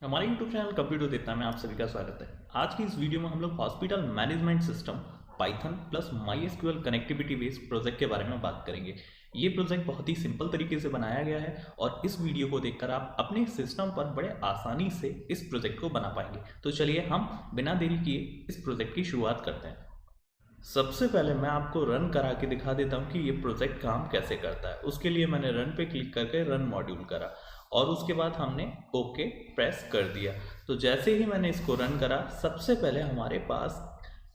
हमारे YouTube channel computer देखता में आप सभी का स्वागत है। आज की इस वीडियो में हम लोग hospital management system Python plus MySQL connectivity based project के बारे में बात करेंगे। ये प्रोजेक्ट बहुत ही सिंपल तरीके से बनाया गया है और इस वीडियो को देखकर आप अपने सिस्टम पर बड़े आसानी से इस प्रोजेक्ट को बना पाएंगे। तो चलिए हम बिना देरी किए इस प्रोजेक्ट की शुरुआत करते हैं। सबसे पहले मैं आपको रन करा के दिखा देता हूँ कि ये प्रोजेक्ट काम कैसे करता है। उसके लिए मैंने रन पे क्लिक करके रन मॉड्यूल करा और उसके बाद हमने ओके प्रेस कर दिया। तो जैसे ही मैंने इसको रन करा, सबसे पहले हमारे पास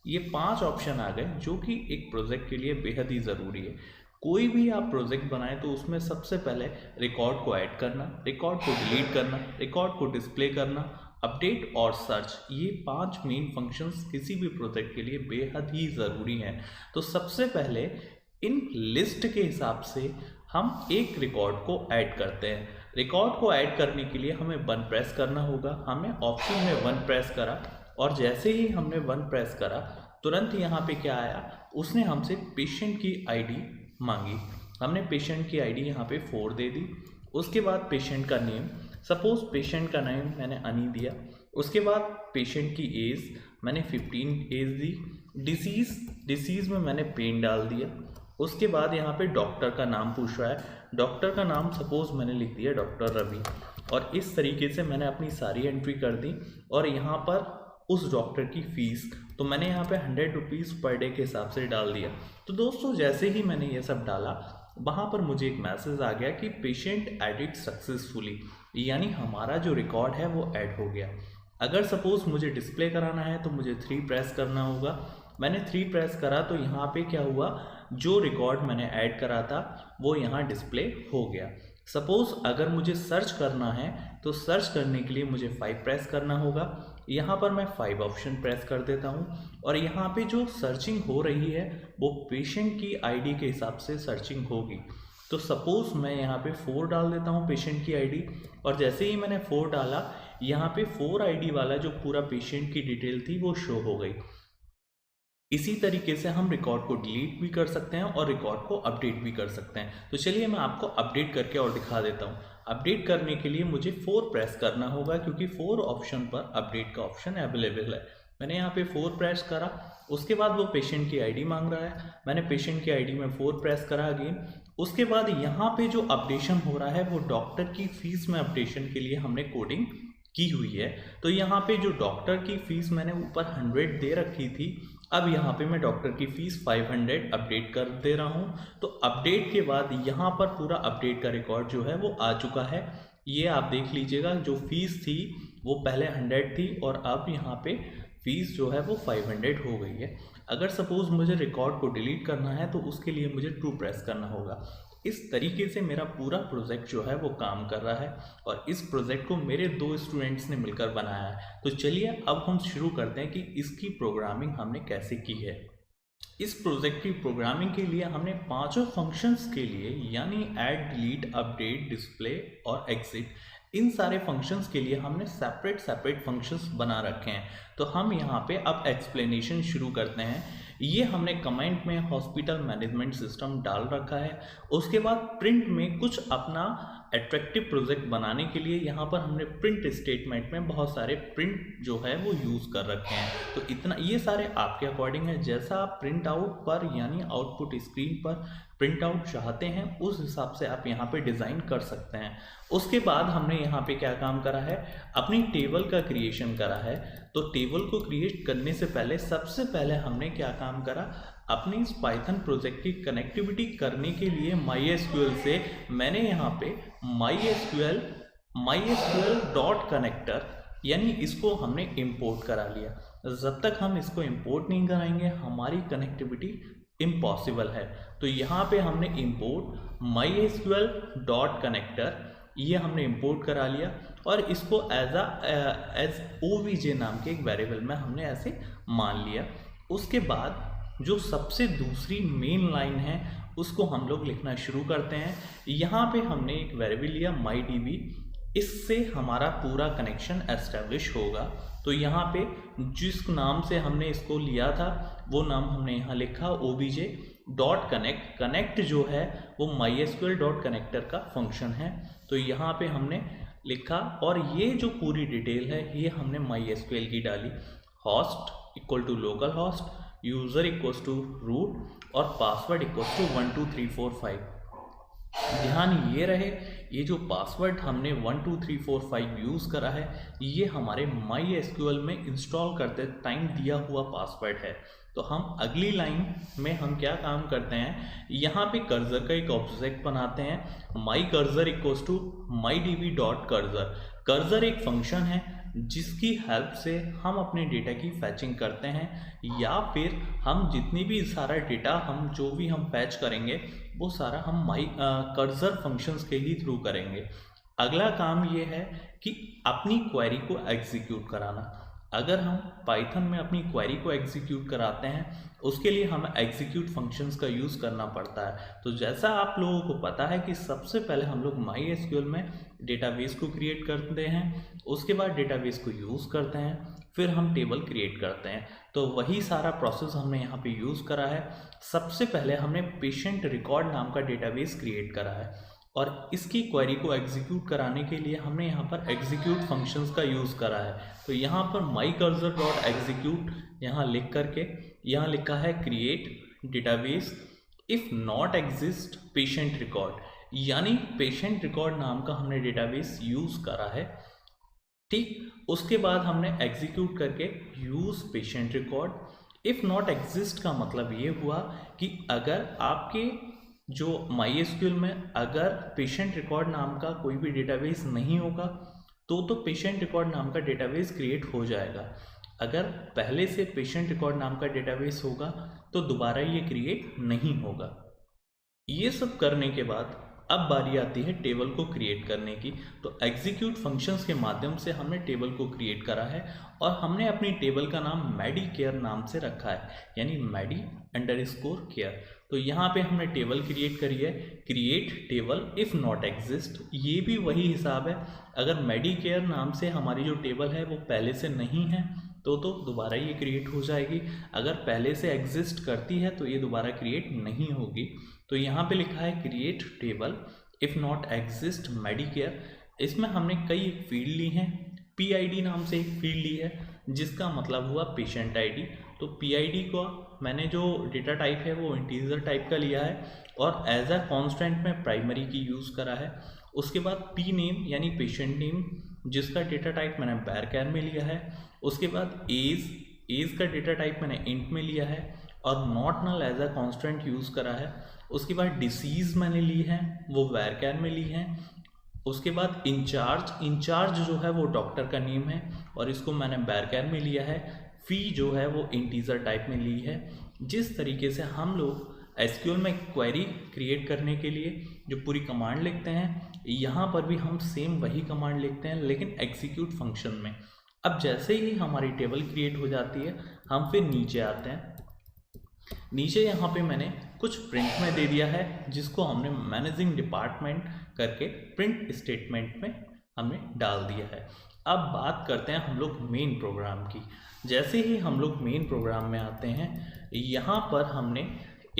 ये 5 ऑप्शन आ गए जो कि एक प्रोजेक्ट के लिए बेहद ही ज़रूरी है। कोई भी आप प्रोजेक्ट बनाएं तो उसमें सबसे पहले रिकॉर्ड को ऐड करना, रिकॉर्ड को डिलीट करना, रिकॉर्ड को डिस्प्ले करना, अपडेट और सर्च, ये 5 मेन फंक्शंस किसी भी प्रोजेक्ट के लिए बेहद ही ज़रूरी हैं। तो सबसे पहले इन लिस्ट के हिसाब से हम एक रिकॉर्ड को ऐड करते हैं। रिकॉर्ड को ऐड करने के लिए हमें 1 प्रेस करना होगा। हमने ऑप्शन में 1 प्रेस करा और जैसे ही हमने 1 प्रेस करा तुरंत यहाँ पे क्या आया, उसने हमसे पेशेंट की आईडी मांगी। हमने पेशेंट की आईडी यहाँ पे 4 दे दी। उसके बाद पेशेंट का नेम, सपोज पेशेंट का नेम मैंने अनी दिया। उसके बाद पेशेंट की एज मैंने 15 एज दी। डिसीज़ में मैंने पेन डाल दिया। उसके बाद यहाँ पे डॉक्टर का नाम पूछ रहा है। डॉक्टर का नाम सपोज मैंने लिख दिया डॉक्टर रवि और इस तरीके से मैंने अपनी सारी एंट्री कर दी। और यहाँ पर उस डॉक्टर की फ़ीस तो मैंने यहाँ पे 100 रुपीज़ पर डे के हिसाब से डाल दिया। तो दोस्तों जैसे ही मैंने ये सब डाला, वहाँ पर मुझे एक मैसेज आ गया कि पेशेंट एडिट सक्सेसफुली, यानी हमारा जो रिकॉर्ड है वो ऐड हो गया। अगर सपोज़ मुझे डिस्प्ले कराना है तो मुझे 3 प्रेस करना होगा। मैंने 3 प्रेस करा तो यहाँ पे क्या हुआ, जो रिकॉर्ड मैंने ऐड करा था वो यहाँ डिस्प्ले हो गया। सपोज़ अगर मुझे सर्च करना है तो सर्च करने के लिए मुझे 5 प्रेस करना होगा। यहाँ पर मैं 5 ऑप्शन प्रेस कर देता हूँ और यहाँ पे जो सर्चिंग हो रही है वो पेशेंट की आईडी के हिसाब से सर्चिंग होगी। तो सपोज़ मैं यहाँ पे 4 डाल देता हूँ पेशेंट की आईडी और जैसे ही मैंने 4 डाला, यहाँ पे 4 आईडी वाला जो पूरा पेशेंट की डिटेल थी वो शो हो गई। इसी तरीके से हम रिकॉर्ड को डिलीट भी कर सकते हैं और रिकॉर्ड को अपडेट भी कर सकते हैं। तो चलिए मैं आपको अपडेट करके और दिखा देता हूँ। अपडेट करने के लिए मुझे 4 प्रेस करना होगा क्योंकि 4 ऑप्शन पर अपडेट का ऑप्शन अवेलेबल है। मैंने यहाँ पे 4 प्रेस करा। उसके बाद वो पेशेंट की आईडी मांग रहा है। मैंने पेशेंट की आईडी में 4 प्रेस करा अगेन। उसके बाद यहाँ पे जो अपडेशन हो रहा है वो डॉक्टर की फीस में अपडेशन के लिए हमने कोडिंग की हुई है। तो यहाँ पे जो डॉक्टर की फीस मैंने ऊपर 100 दे रखी थी, अब यहाँ पे मैं डॉक्टर की फ़ीस 500 अपडेट कर दे रहा हूँ। तो अपडेट के बाद यहाँ पर पूरा अपडेट का रिकॉर्ड जो है वो आ चुका है। ये आप देख लीजिएगा, जो फ़ीस थी वो पहले 100 थी और अब यहाँ पे फ़ीस जो है वो 500 हो गई है। अगर सपोज़ मुझे रिकॉर्ड को डिलीट करना है तो उसके लिए मुझे 2 प्रेस करना होगा। इस तरीके से मेरा पूरा प्रोजेक्ट जो है वो काम कर रहा है और इस प्रोजेक्ट को मेरे 2 स्टूडेंट्स ने मिलकर बनाया है। तो चलिए अब हम शुरू करते हैं कि इसकी प्रोग्रामिंग हमने कैसे की है। इस प्रोजेक्ट की प्रोग्रामिंग के लिए हमने 5 फंक्शंस के लिए, यानी ऐड, डिलीट, अपडेट, डिस्प्ले और एग्जिट, इन सारे फंक्शंस के लिए हमने सेपरेट फंक्शंस बना रखे हैं। तो हम यहाँ पे अब एक्सप्लेनेशन शुरू करते हैं। ये हमने कमेंट में हॉस्पिटल मैनेजमेंट सिस्टम डाल रखा है। उसके बाद प्रिंट में कुछ अपना एट्रैक्टिव प्रोजेक्ट बनाने के लिए यहाँ पर हमने प्रिंट स्टेटमेंट में बहुत सारे प्रिंट जो है वो यूज़ कर रखे हैं। तो इतना, ये सारे आपके अकॉर्डिंग है। जैसा आप प्रिंट आउट पर यानी आउटपुट स्क्रीन पर प्रिंट आउट चाहते हैं उस हिसाब से आप यहाँ पे डिज़ाइन कर सकते हैं। उसके बाद हमने यहाँ पे क्या काम करा है, अपनी टेबल का क्रिएशन करा है। तो टेबल को क्रिएट करने से पहले सबसे पहले हमने क्या काम करा, अपने इस पाइथन प्रोजेक्ट की कनेक्टिविटी करने के लिए MySQL से मैंने यहाँ पे MySQL डॉट कनेक्टर, यानी इसको हमने इंपोर्ट करा लिया। जब तक हम इसको इंपोर्ट नहीं कराएंगे हमारी कनेक्टिविटी इम्पॉसिबल है। तो यहाँ पे हमने इंपोर्ट MySQL डॉट कनेक्टर, ये हमने इंपोर्ट करा लिया और इसको एज OBJ नाम के एक वेरिएबल में हमने ऐसे मान लिया। उसके बाद जो सबसे दूसरी मेन लाइन है उसको हम लोग लिखना शुरू करते हैं। यहाँ पे हमने एक वेरिएबल लिया MyDB, इससे हमारा पूरा कनेक्शन एस्टेब्लिश होगा। तो यहाँ पे जिस नाम से हमने इसको लिया था वो नाम हमने यहाँ लिखा OBJ डॉट कनेक्ट। कनेक्ट जो है वो MySQL डॉट कनेक्टर का फंक्शन है। तो यहाँ पे हमने लिखा, और ये जो पूरी डिटेल है ये हमने MySQL की डाली। Host equal to local host, user equals to root और पासवर्ड इक्वल्स टू 1 2 3 4 5। ध्यान ये रहे, ये जो पासवर्ड हमने 1 2 3 4 5 यूज़ करा है ये हमारे MySQL में इंस्टॉल करते टाइम दिया हुआ पासवर्ड है। तो हम अगली लाइन में हम क्या काम करते हैं, यहाँ पे कर्सर का एक ऑब्जेक्ट बनाते हैं, my cursor equals to mydb.cursor। Cursor एक फंक्शन है जिसकी हेल्प से हम अपने डेटा की फैचिंग करते हैं, या फिर हम जितनी भी सारा डेटा हम जो भी हम फैच करेंगे वो सारा हम कर्सर फंक्शंस के ही थ्रू करेंगे। अगला काम ये है कि अपनी क्वेरी को एग्जीक्यूट कराना। अगर हम पाइथन में अपनी क्वेरी को एग्जीक्यूट कराते हैं उसके लिए हमें एग्जीक्यूट फंक्शंस का यूज़ करना पड़ता है। तो जैसा आप लोगों को पता है कि सबसे पहले हम लोग MySQL में डेटाबेस को क्रिएट करते हैं, उसके बाद डेटाबेस को यूज़ करते हैं, फिर हम टेबल क्रिएट करते हैं। तो वही सारा प्रोसेस हमने यहाँ पे यूज़ करा है। सबसे पहले हमने पेशेंट रिकॉर्ड नाम का डेटाबेस क्रिएट करा है, और इसकी क्वेरी को एग्जीक्यूट कराने के लिए हमने यहाँ पर एग्जीक्यूट फंक्शंस का यूज़ करा है। तो यहाँ पर myCursor.execute यहाँ लिख करके यहाँ लिखा है create database if not exist patient record, यानी पेशेंट रिकॉर्ड नाम का हमने डेटाबेस यूज़ करा है। ठीक, उसके बाद हमने एग्जीक्यूट करके use patient record. If not exist का मतलब ये हुआ कि अगर आपके जो MySQL में अगर पेशेंट रिकॉर्ड नाम का कोई भी डेटाबेस नहीं होगा तो पेशेंट रिकॉर्ड नाम का डेटाबेस क्रिएट हो जाएगा। अगर पहले से पेशेंट रिकॉर्ड नाम का डेटाबेस होगा तो दोबारा ये क्रिएट नहीं होगा। ये सब करने के बाद अब बारी आती है टेबल को क्रिएट करने की। तो एग्जीक्यूट फंक्शंस के माध्यम से हमने टेबल को क्रिएट करा है, और हमने अपनी टेबल का नाम MediCare नाम से रखा है, यानी Medi_care। तो यहाँ पे हमने टेबल क्रिएट करी है, create table if not exist. ये भी वही हिसाब है, अगर MediCare नाम से हमारी जो टेबल है वो पहले से नहीं है तो दोबारा ये क्रिएट हो जाएगी। अगर पहले से एग्जिस्ट करती है तो ये दोबारा क्रिएट नहीं होगी। तो यहाँ पे लिखा है create table if not exist MediCare। इसमें हमने कई फील्ड ली हैं। PID नाम से एक फील्ड ली है जिसका मतलब हुआ पेशेंट ID। तो PID को मैंने जो डेटा टाइप है वो इंटीजर टाइप का लिया है, और एज अ कॉन्स्टेंट में प्राइमरी की यूज़ करा है। उसके बाद P नेम यानी पेशेंट नेम जिसका डेटा टाइप मैंने varchar में लिया है। उसके बाद एज का डेटा टाइप मैंने इंट में लिया है, और not null as a constant use करा है। उसके बाद डिसीज़ मैंने ली है, वो varchar में ली है। उसके बाद इंचार्ज जो है वो डॉक्टर का नेम है, और इसको मैंने varchar में लिया है। फी जो है वो इंटीजर टाइप में ली है। जिस तरीके से हम लोग SQL में क्वेरी क्रिएट करने के लिए जो पूरी कमांड लिखते हैं, यहाँ पर भी हम सेम वही कमांड लिखते हैं लेकिन एग्जीक्यूट फंक्शन में। अब जैसे ही हमारी टेबल क्रिएट हो जाती है हम फिर नीचे आते हैं। नीचे यहाँ पे मैंने कुछ प्रिंट में दे दिया है जिसको हमने मैनेजिंग डिपार्टमेंट करके प्रिंट स्टेटमेंट में हमने डाल दिया है। अब बात करते हैं हम लोग मेन प्रोग्राम की। जैसे ही हम लोग मेन प्रोग्राम में आते हैं, यहाँ पर हमने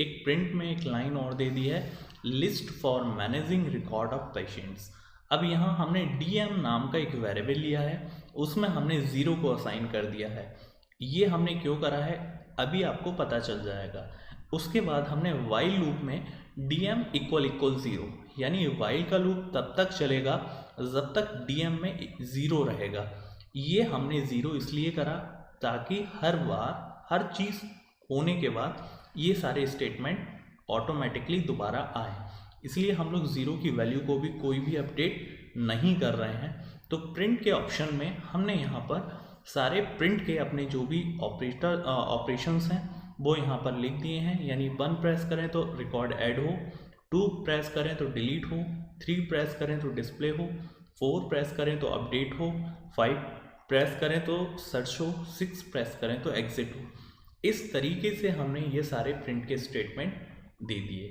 एक प्रिंट में एक लाइन और दे दी है, list for managing record of patients. अब यहाँ हमने DM नाम का एक वेरिएबल लिया है, उसमें हमने 0 को असाइन कर दिया है। ये हमने क्यों करा है अभी आपको पता चल जाएगा। उसके बाद हमने वाइल लूप में DM = 0, यानी वाइल का लूप तब तक चलेगा जब तक DM में 0 रहेगा। ये हमने 0 इसलिए करा ताकि हर बार हर चीज़ होने के बाद ये सारे स्टेटमेंट ऑटोमेटिकली दोबारा आए, इसलिए हम लोग 0 की वैल्यू को भी कोई भी अपडेट नहीं कर रहे हैं। तो प्रिंट के ऑप्शन में हमने यहाँ पर सारे प्रिंट के अपने जो भी ऑपरेशंस हैं वो यहाँ पर लिख दिए हैं, यानी 1 प्रेस करें तो रिकॉर्ड ऐड हो, 2 प्रेस करें तो डिलीट हो, 3 प्रेस करें तो डिस्प्ले हो, 4 प्रेस करें तो अपडेट हो, 5 प्रेस करें तो सर्च हो, 6 प्रेस करें तो एग्जिट हो। इस तरीके से हमने ये सारे प्रिंट के स्टेटमेंट दे दिए।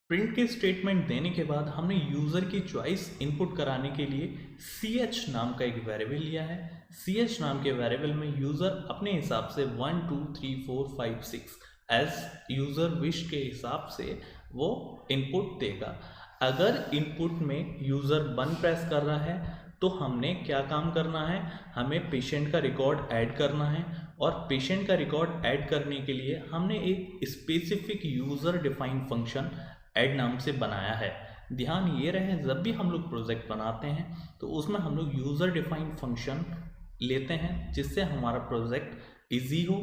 प्रिंट के स्टेटमेंट देने के बाद हमने यूज़र की चॉइस इनपुट कराने के लिए ch नाम का एक वेरिएबल लिया है। ch नाम के वेरिएबल में यूज़र अपने हिसाब से 1 2 3 4 5 6 एज यूज़र विश के हिसाब से वो इनपुट देगा। अगर इनपुट में यूज़र 1 प्रेस कर रहा है तो हमने क्या काम करना है, हमें पेशेंट का रिकॉर्ड ऐड करना है और पेशेंट का रिकॉर्ड ऐड करने के लिए हमने एक specific user defined function add नाम से बनाया है। ध्यान ये रहे, जब भी हम लोग प्रोजेक्ट बनाते हैं तो उसमें हम लोग यूज़र डिफाइंड फंक्शन लेते हैं जिससे हमारा प्रोजेक्ट इजी हो,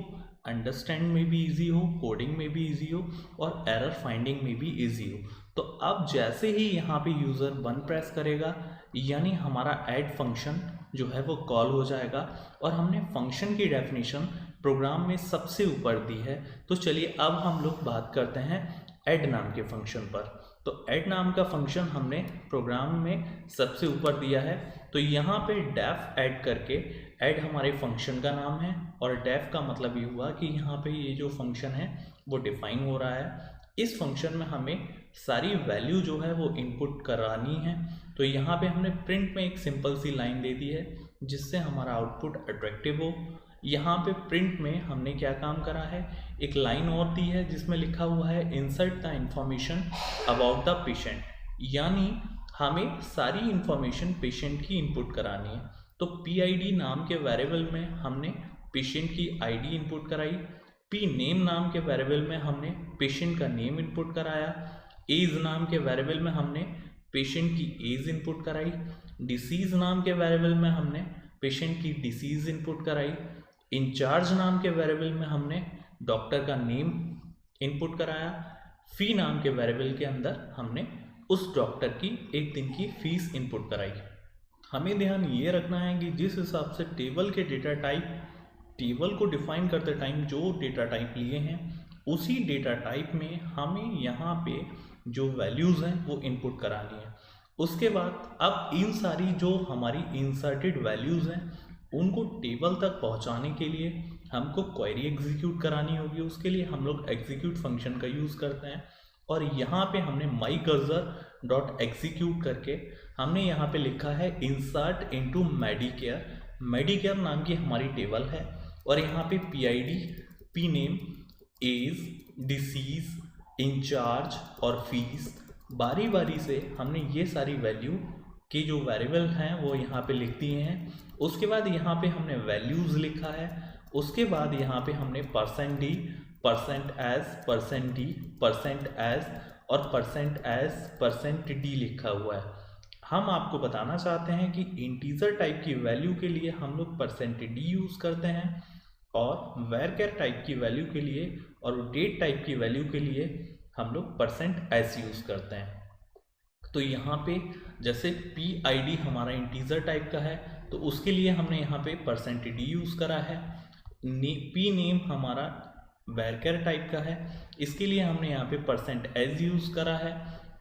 अंडरस्टैंड में भी इजी हो, कोडिंग में भी इजी हो और एरर फाइंडिंग में भी इजी हो। तो अब जैसे ही यहाँ पे यूज़र 1 प्रेस करेगा यानी हमारा ऐड फंक्शन जो है वो कॉल हो जाएगा और हमने फंक्शन की डेफिनेशन प्रोग्राम में सबसे ऊपर दी है। तो चलिए अब हम लोग बात करते हैं ऐड नाम के फंक्शन पर। तो ऐड नाम का फंक्शन हमने प्रोग्राम में सबसे ऊपर दिया है। तो यहाँ पे डेफ ऐड करके, ऐड हमारे फंक्शन का नाम है और डेफ का मतलब ये हुआ कि यहाँ पे ये जो फंक्शन है वो डिफाइन हो रहा है। इस फंक्शन में हमें सारी वैल्यू जो है वो इनपुट करानी है। तो यहाँ पे हमने प्रिंट में एक सिंपल सी लाइन दे दी है जिससे हमारा आउटपुट अट्रैक्टिव हो। यहाँ पे प्रिंट में हमने क्या काम करा है, एक लाइन और दी है जिसमें लिखा हुआ है insert the information about the patient, यानी हमें सारी इंफॉर्मेशन पेशेंट की इनपुट करानी है। तो PID नाम के वेरिएबल में हमने पेशेंट की ID इनपुट कराई, pName नाम के वेरिएबल में हमने पेशेंट का नेम इनपुट कराया, एज नाम के वेरिएबल में हमने पेशेंट की एज इनपुट कराई, डिसीज नाम के वेरिएबल में हमने पेशेंट की डिसीज इनपुट कराई, इंचार्ज नाम के वेरिएबल में हमने डॉक्टर का नेम इनपुट कराया, फी नाम के वेरिएबल के अंदर हमने उस डॉक्टर की एक दिन की फीस इनपुट कराई। हमें ध्यान ये रखना है कि जिस हिसाब से टेबल के डेटा टाइप, टेबल को डिफाइन करते टाइम जो डेटा टाइप लिए हैं उसी डेटा टाइप में हमें यहाँ पे जो वैल्यूज़ हैं वो इनपुट करानी है। उसके बाद अब इन सारी जो हमारी इंसर्टेड वैल्यूज़ हैं उनको टेबल तक पहुँचाने के लिए हमको क्वेरी एग्जीक्यूट करानी होगी। उसके लिए हम लोग एग्जीक्यूट फंक्शन का यूज़ करते हैं और यहाँ पे हमने माई कर्सर डॉट एग्जीक्यूट करके हमने यहाँ पे लिखा है इंसर्ट इनटू मेडिकेयर। मेडिकेयर नाम की हमारी टेबल है और यहाँ पे PID, pName, age, disease, incharge और फीस बारी बारी से हमने ये सारी वैल्यू के जो वेरिएबल हैं वो यहाँ पे लिख दिए हैं। उसके बाद यहाँ पे हमने वैल्यूज़ लिखा है। उसके बाद यहाँ पे हमने %d, %s, %d, %s और %d लिखा हुआ है। हम आपको बताना चाहते हैं कि इंटीजर टाइप की वैल्यू के लिए हम लोग %d यूज़ करते हैं और वैरकेर टाइप की वैल्यू के लिए और डेट टाइप की वैल्यू के लिए हम लोग %s यूज़ करते हैं। तो यहाँ पे जैसे PID हमारा इंटीजर टाइप का है तो उसके लिए हमने यहाँ पे %d यूज़ करा है। pName हमारा वैरकेर टाइप का है, इसके लिए हमने यहाँ पे %s यूज़ करा है।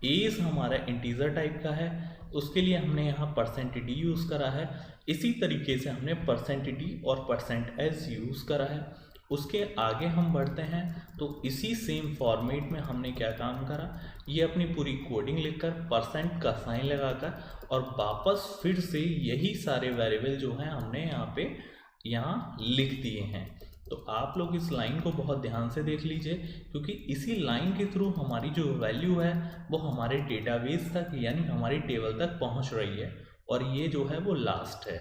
एज हमारा इंटीजर टाइप का है, उसके लिए हमने यहाँ %d यूज़ करा है। इसी तरीके से हमने %d और %s यूज़ करा है। उसके आगे हम बढ़ते हैं तो इसी सेम फॉर्मेट में हमने क्या काम करा, ये अपनी पूरी कोडिंग लिखकर % का साइन लगाकर और वापस फिर से यही सारे वेरिएबल जो हैं हमने यहाँ लिख दिए हैं। तो आप लोग इस लाइन को बहुत ध्यान से देख लीजिए क्योंकि इसी लाइन के थ्रू हमारी जो वैल्यू है वो हमारे डेटाबेस तक यानी हमारी टेबल तक पहुंच रही है और ये जो है वो लास्ट है।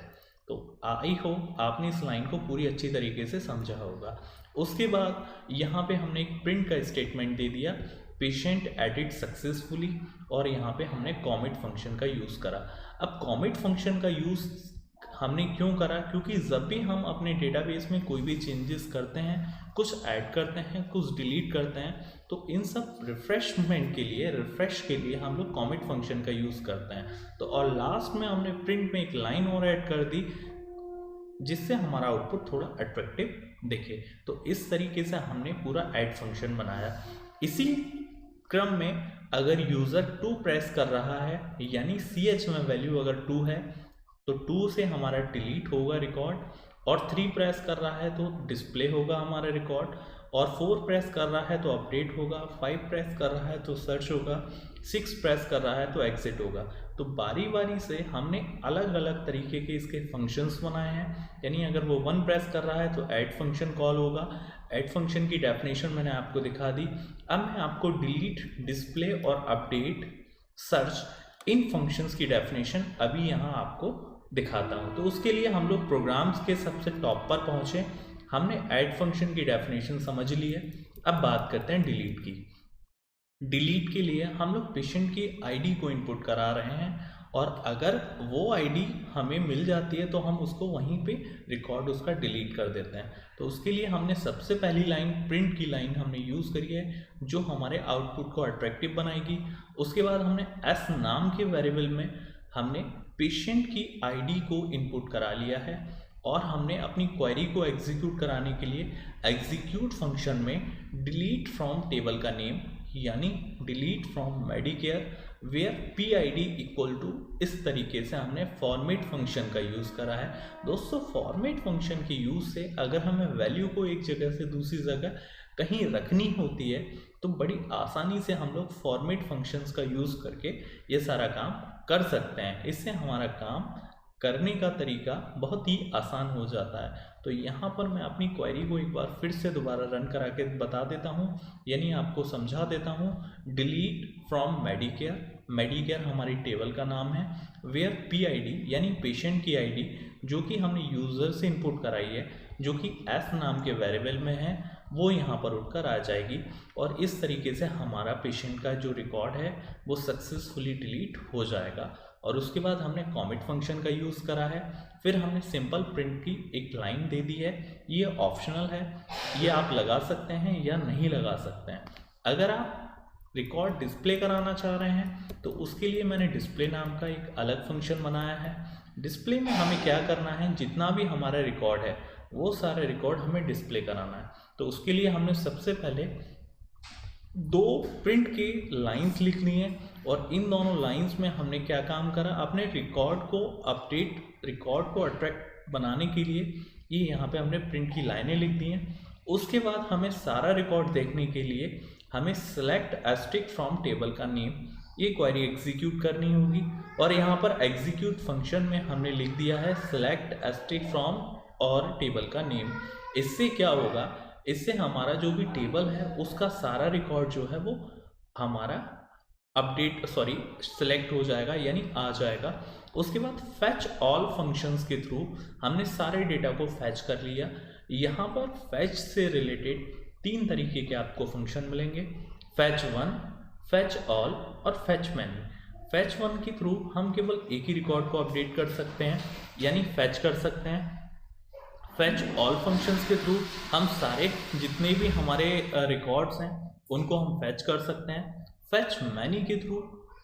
तो आई होप आपने इस लाइन को पूरी अच्छी तरीके से समझा होगा। उसके बाद यहाँ पे हमने एक प्रिंट का स्टेटमेंट दे दिया, पेशेंट एडिट सक्सेसफुली, और यहाँ पे हमने कॉमिट फंक्शन का यूज़ करा। अब कॉमिट फंक्शन का यूज़ हमने क्यों करा, क्योंकि जब भी हम अपने डेटाबेस में कोई भी चेंजेस करते हैं, कुछ ऐड करते हैं, कुछ डिलीट करते हैं, तो इन सब रिफ्रेश के लिए हम लोग कॉमिट फंक्शन का यूज़ करते हैं। तो और लास्ट में हमने प्रिंट में एक लाइन और ऐड कर दी जिससे हमारा आउटपुट थोड़ा अट्रैक्टिव दिखे। तो इस तरीके से हमने पूरा ऐड फंक्शन बनाया। इसी क्रम में अगर यूज़र 2 प्रेस कर रहा है यानी CH में वैल्यू अगर 2 है तो 2 से हमारा डिलीट होगा रिकॉर्ड, और 3 प्रेस कर रहा है तो डिस्प्ले होगा हमारा रिकॉर्ड, और 4 प्रेस कर रहा है तो अपडेट होगा, 5 प्रेस कर रहा है तो सर्च होगा, 6 प्रेस कर रहा है तो एग्जिट होगा। तो बारी बारी से हमने अलग अलग तरीके के इसके फंक्शंस बनाए हैं। यानी अगर वो 1 प्रेस कर रहा है तो ऐड फंक्शन कॉल होगा। ऐड फंक्शन की डेफिनेशन मैंने आपको दिखा दी। अब मैं आपको डिलीट, डिस्प्ले और अपडेट, सर्च इन फंक्शंस की डेफिनेशन अभी यहाँ आपको दिखाता हूँ। तो उसके लिए हम लोग प्रोग्राम्स के सबसे टॉप पर पहुँचे, हमने ऐड फंक्शन की डेफिनेशन समझ ली है। अब बात करते हैं डिलीट की। डिलीट के लिए हम लोग पेशेंट की आईडी को इनपुट करा रहे हैं और अगर वो आईडी हमें मिल जाती है तो हम उसको वहीं पे रिकॉर्ड उसका डिलीट कर देते हैं। तो उसके लिए हमने सबसे पहली लाइन प्रिंट की लाइन हमने यूज़ करी है जो हमारे आउटपुट को अट्रैक्टिव बनाएगी। उसके बाद हमने एस नाम के वेरिएबल में हमने पेशेंट की आईडी को इनपुट करा लिया है और हमने अपनी क्वेरी को एग्जीक्यूट कराने के लिए एग्जीक्यूट फंक्शन में डिलीट फ्रॉम टेबल का नेम यानी delete from Medicare where PID equal to, इस तरीके से हमने फॉर्मेट फंक्शन का यूज़ करा है। दोस्तों फॉर्मेट फंक्शन के यूज़ से अगर हमें वैल्यू को एक जगह से दूसरी जगह कहीं रखनी होती है तो बड़ी आसानी से हम लोग फॉर्मेट फंक्शंस का यूज़ करके ये सारा काम कर सकते हैं। इससे हमारा काम करने का तरीका बहुत ही आसान हो जाता है। तो यहाँ पर मैं अपनी क्वेरी को एक बार फिर से दोबारा रन करा के बता देता हूँ, यानी आपको समझा देता हूँ। डिलीट फ्रॉम मेडिकेयर, मेडिकेयर हमारी टेबल का नाम है, वेयर PID यानी पेशेंट की आईडी जो कि हमने यूज़र से इनपुट कराई है जो कि एस नाम के वेरिएबल में है वो यहाँ पर उठकर आ जाएगी और इस तरीके से हमारा पेशेंट का जो रिकॉर्ड है वो सक्सेसफुली डिलीट हो जाएगा। और उसके बाद हमने कॉमिट फंक्शन का यूज़ करा है, फिर हमने सिंपल प्रिंट की एक लाइन दे दी है। ये ऑप्शनल है, ये आप लगा सकते हैं या नहीं लगा सकते हैं। अगर आप रिकॉर्ड डिस्प्ले कराना चाह रहे हैं तो उसके लिए मैंने डिस्प्ले नाम का एक अलग फंक्शन बनाया है। डिस्प्ले में हमें क्या करना है, जितना भी हमारा रिकॉर्ड है वो सारे रिकॉर्ड हमें डिस्प्ले कराना है। तो उसके लिए हमने सबसे पहले 2 प्रिंट की लाइंस लिख ली हैं और इन दोनों लाइंस में हमने क्या काम करा, अपने रिकॉर्ड को अपडेट, रिकॉर्ड को अट्रैक्ट बनाने के लिए ये यहाँ पे हमने प्रिंट की लाइनें लिख दी हैं। उसके बाद हमें सारा रिकॉर्ड देखने के लिए हमें सेलेक्ट एस्ट्रिक फ्रॉम टेबल का नेम, ये क्वेरी एग्जीक्यूट करनी होगी और यहाँ पर एग्जीक्यूट फंक्शन में हमने लिख दिया है सेलेक्ट एस्ट्रिक फ्रॉम और टेबल का नेम। इससे क्या होगा, इससे हमारा जो भी टेबल है उसका सारा रिकॉर्ड जो है वो हमारा सेलेक्ट हो जाएगा यानी आ जाएगा। उसके बाद फैच ऑल फंक्शंस के थ्रू हमने सारे डेटा को फैच कर लिया। यहाँ पर फैच से रिलेटेड 3 तरीके के आपको फंक्शन मिलेंगे, फैच 1, फैच ऑल और फैच मैनी। फैच 1 के थ्रू हम केवल एक ही रिकॉर्ड को अपडेट कर सकते हैं यानी फैच कर सकते हैं। फैच ऑल फंक्शंस के थ्रू हम सारे जितने भी हमारे रिकॉर्ड्स हैं उनको हम फैच कर सकते हैं। फैच मैनी के थ्रू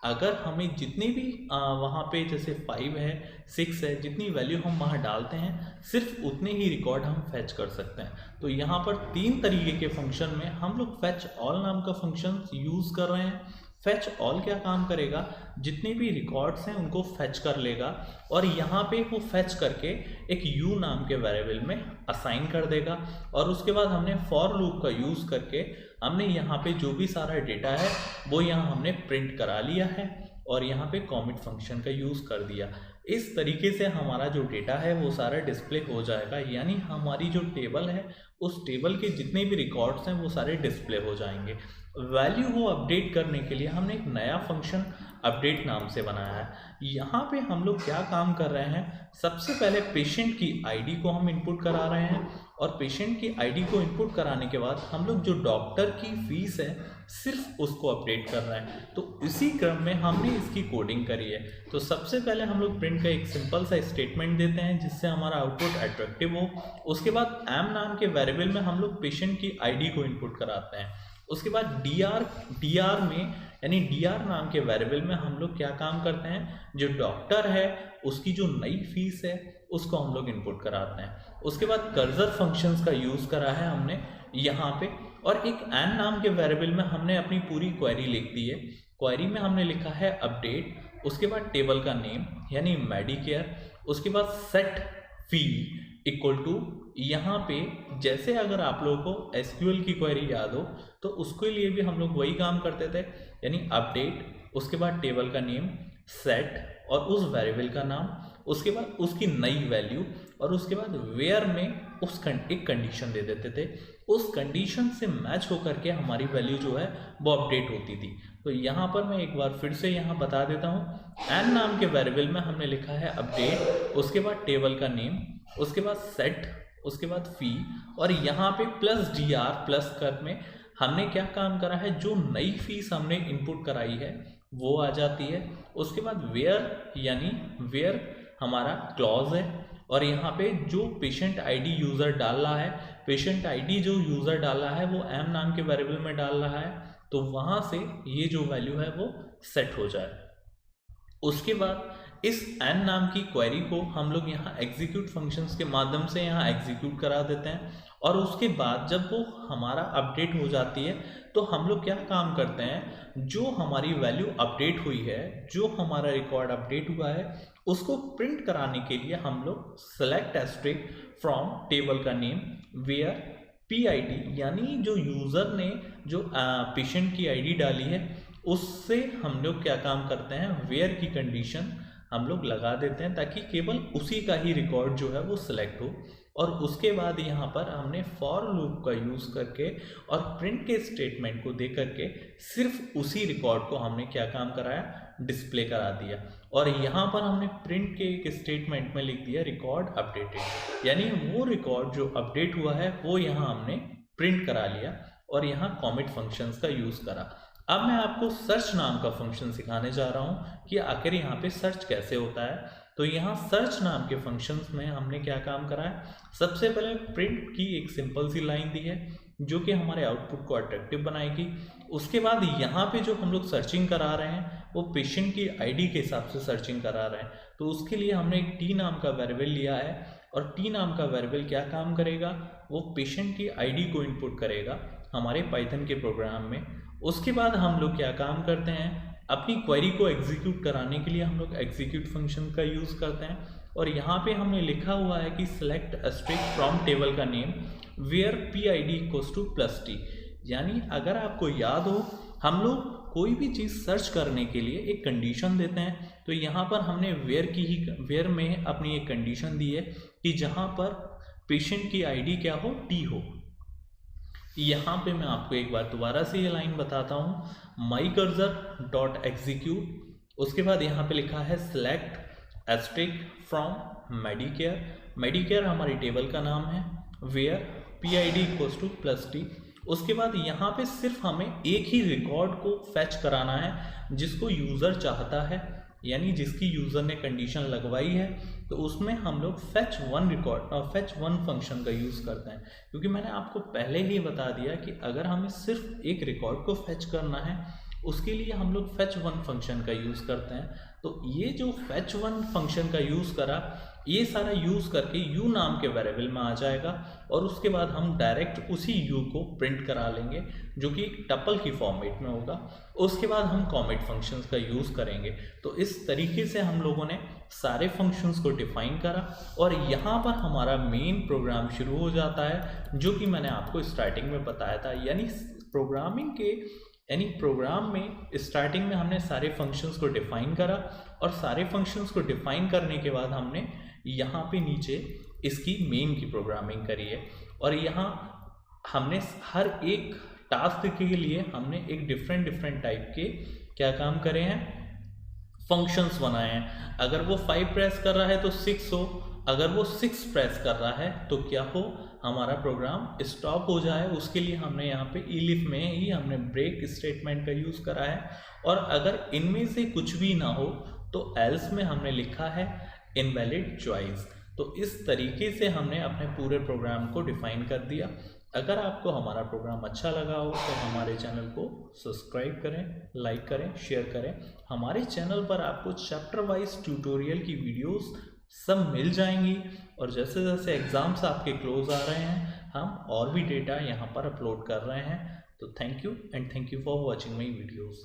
अगर हमें जितने भी वहाँ पे जैसे 5 है 6 है जितनी वैल्यू हम वहाँ डालते हैं सिर्फ उतने ही रिकॉर्ड हम फैच कर सकते हैं। तो यहाँ पर 3 तरीके के फंक्शन में हम लोग फैच ऑल नाम का फंक्शन यूज़ कर रहे हैं। फैच ऑल क्या काम करेगा, जितने भी रिकॉर्ड्स हैं उनको फैच कर लेगा और यहाँ पे वो फैच करके एक यू नाम के वेरिएबल में असाइन कर देगा और उसके बाद हमने फॉर लूप का यूज़ करके हमने यहाँ पे जो भी सारा डेटा है वो यहाँ हमने प्रिंट करा लिया है और यहाँ पे कॉमिट फंक्शन का यूज़ कर दिया। इस तरीके से हमारा जो डेटा है वो सारा डिस्प्ले हो जाएगा यानी हमारी जो टेबल है उस टेबल के जितने भी रिकॉर्ड्स हैं वो सारे डिस्प्ले हो जाएंगे। वैल्यू को अपडेट करने के लिए हमने एक नया फंक्शन अपडेट नाम से बनाया है। यहाँ पे हम लोग क्या काम कर रहे हैं, सबसे पहले पेशेंट की आईडी को हम इनपुट करा रहे हैं और पेशेंट की आईडी को इनपुट कराने के बाद हम लोग जो डॉक्टर की फीस है सिर्फ उसको अपडेट कर रहे हैं। तो इसी क्रम में हमने इसकी कोडिंग करी है। तो सबसे पहले हम लोग प्रिंट का एक सिंपल सा स्टेटमेंट देते हैं जिससे हमारा आउटपुट अट्रैक्टिव हो। उसके बाद एम नाम के वेरिएबल में हम लोग पेशेंट की आईडी को इनपुट कराते हैं। उसके बाद डीआर में यानी डीआर नाम के वेरिएबल में हम लोग क्या काम करते हैं, जो डॉक्टर है उसकी जो नई फीस है उसको हम लोग इनपुट कराते हैं। उसके बाद कर्सर फंक्शंस का यूज़ करा है हमने यहाँ पे और एक एन नाम के वेरिएबल में हमने अपनी पूरी क्वेरी लिख दी है। क्वेरी में हमने लिखा है अपडेट, उसके बाद टेबल का नेम यानी मेडिकेयर, उसके बाद सेट फी इक्वल टू, यहाँ पे जैसे अगर आप लोगों को एसक्यूएल की क्वेरी याद हो तो उसके लिए भी हम लोग वही काम करते थे यानी अपडेट, उसके बाद टेबल का नेम, सेट और उस वेरिएबल का नाम, उसके बाद उसकी नई वैल्यू और उसके बाद वेयर में एक कंडीशन दे देते थे। उस कंडीशन से मैच होकर के हमारी वैल्यू जो है वो अपडेट होती थी। तो यहाँ पर मैं एक बार फिर से यहाँ बता देता हूँ। एन नाम के वेरिएबल में हमने लिखा है अपडेट, उसके बाद टेबल का नेम, उसके बाद सेट, उसके बाद फी, और यहाँ पे प्लस dr प्लस कर में हमने क्या काम करा है, जो नई फीस हमने इनपुट कराई है वो आ जाती है। उसके बाद वेयर, यानी वेयर हमारा क्लॉज है, और यहाँ पे जो पेशेंट आईडी यूज़र डाल रहा है, पेशेंट आईडी जो यूज़र डाला है वो एम नाम के वेरिएबल में डाल रहा है, तो वहाँ से ये जो वैल्यू है वो सेट हो जाए। उसके बाद इस एन नाम की क्वेरी को हम लोग यहाँ एग्जीक्यूट फंक्शंस के माध्यम से यहाँ एग्जीक्यूट करा देते हैं, और उसके बाद जब वो हमारा अपडेट हो जाती है तो हम लोग क्या काम करते हैं, जो हमारी वैल्यू अपडेट हुई है, जो हमारा रिकॉर्ड अपडेट हुआ है, उसको प्रिंट कराने के लिए हम लोग सेलेक्ट एस्ट्रिक फ्रॉम टेबल का नेम वेयर PID, यानी जो यूज़र ने जो पेशेंट की आईडी डाली है उससे हम लोग क्या काम करते हैं, वेयर की कंडीशन हम लोग लगा देते हैं ताकि केवल उसी का ही रिकॉर्ड जो है वो सिलेक्ट हो। और उसके बाद यहाँ पर हमने फॉर लूप का यूज़ करके और प्रिंट के स्टेटमेंट को दे करके सिर्फ उसी रिकॉर्ड को हमने क्या काम कराया, डिस्प्ले करा दिया। और यहाँ पर हमने प्रिंट के एक स्टेटमेंट में लिख दिया रिकॉर्ड अपडेटेड, यानी वो रिकॉर्ड जो अपडेट हुआ है वो यहाँ हमने प्रिंट करा लिया और यहाँ कॉमेट फंक्शंस का यूज़ करा। अब मैं आपको सर्च नाम का फंक्शन सिखाने जा रहा हूँ कि आखिर यहाँ पे सर्च कैसे होता है। तो यहाँ सर्च नाम के फंक्शंस में हमने क्या काम करा है, सबसे पहले प्रिंट की एक सिंपल सी लाइन दी है जो कि हमारे आउटपुट को अट्रैक्टिव बनाएगी। उसके बाद यहाँ पे जो हम लोग सर्चिंग करा रहे हैं वो पेशेंट की आईडी के हिसाब से सर्चिंग करा रहे हैं, तो उसके लिए हमने एक टी नाम का वेरिएबल लिया है, और टी नाम का वेरिएबल क्या काम करेगा, वो पेशेंट की आईडी को इनपुट करेगा हमारे पाइथन के प्रोग्राम में। उसके बाद हम लोग क्या काम करते हैं, अपनी क्वेरी को एग्जीक्यूट कराने के लिए हम लोग एग्जीक्यूट फंक्शन का यूज़ करते हैं, और यहाँ पे हमने लिखा हुआ है कि सिलेक्ट एस्ट्रिक फ्रॉम टेबल का name where PID equals to +T, यानी अगर आपको याद हो हम लोग कोई भी चीज़ सर्च करने के लिए एक कंडीशन देते हैं, तो यहाँ पर हमने वेयर में अपनी एक कंडीशन दी है कि जहाँ पर पेशेंट की आईडी क्या हो, T हो। यहाँ पे मैं आपको एक बार दोबारा से ये लाइन बताता हूँ, माई कर्सर डॉट एग्जीक्यूट, उसके बाद यहाँ पे लिखा है सिलेक्ट एस्ट्रिक फ्रॉम मेडिकेयर हमारी टेबल का नाम है, where PID equals to +T। उसके बाद यहाँ पे सिर्फ हमें एक ही रिकॉर्ड को फैच कराना है जिसको यूज़र चाहता है, यानी जिसकी यूज़र ने कंडीशन लगवाई है, तो उसमें हम लोग fetch one फंक्शन का यूज़ करते हैं, क्योंकि मैंने आपको पहले ही बता दिया कि अगर हमें सिर्फ एक रिकॉर्ड को फैच करना है उसके लिए हम लोग fetch one फंक्शन का यूज़ करते हैं। तो ये जो fetch one फंक्शन का यूज़ करा, ये सारा यूज़ करके u नाम के वेरिएबल में आ जाएगा, और उसके बाद हम डायरेक्ट उसी u को प्रिंट करा लेंगे जो कि एक टपल की फॉर्मेट में होगा। उसके बाद हम कॉमेट फंक्शंस का यूज़ करेंगे। तो इस तरीके से हम लोगों ने सारे फंक्शंस को डिफाइन करा, और यहाँ पर हमारा मेन प्रोग्राम शुरू हो जाता है जो कि मैंने आपको स्टार्टिंग में बताया था। यानी प्रोग्राम में स्टार्टिंग में हमने सारे फंक्शंस को डिफाइन करा, और सारे फंक्शंस को डिफाइन करने के बाद हमने यहाँ पे नीचे इसकी मेन की प्रोग्रामिंग करी है, और यहाँ हमने हर एक टास्क के लिए हमने एक डिफरेंट टाइप के क्या काम करे हैं, फंक्शंस बनाए हैं। अगर वो 5 प्रेस कर रहा है तो 6 हो, अगर वो 6 प्रेस कर रहा है तो क्या हो, हमारा प्रोग्राम स्टॉप हो जाए। उसके लिए हमने यहाँ पे elif में ही हमने ब्रेक स्टेटमेंट का यूज़ करा है, और अगर इनमें से कुछ भी ना हो तो else में हमने लिखा है इनवैलिड चॉइस। तो इस तरीके से हमने अपने पूरे प्रोग्राम को डिफाइन कर दिया। अगर आपको हमारा प्रोग्राम अच्छा लगा हो तो हमारे चैनल को सब्सक्राइब करें, लाइक करें, शेयर करें। हमारे चैनल पर आपको चैप्टर वाइज ट्यूटोरियल की वीडियोस सब मिल जाएंगी, और जैसे जैसे एग्ज़ाम्स आपके क्लोज आ रहे हैं हम और भी डेटा यहाँ पर अपलोड कर रहे हैं। तो thank you for watching my videos.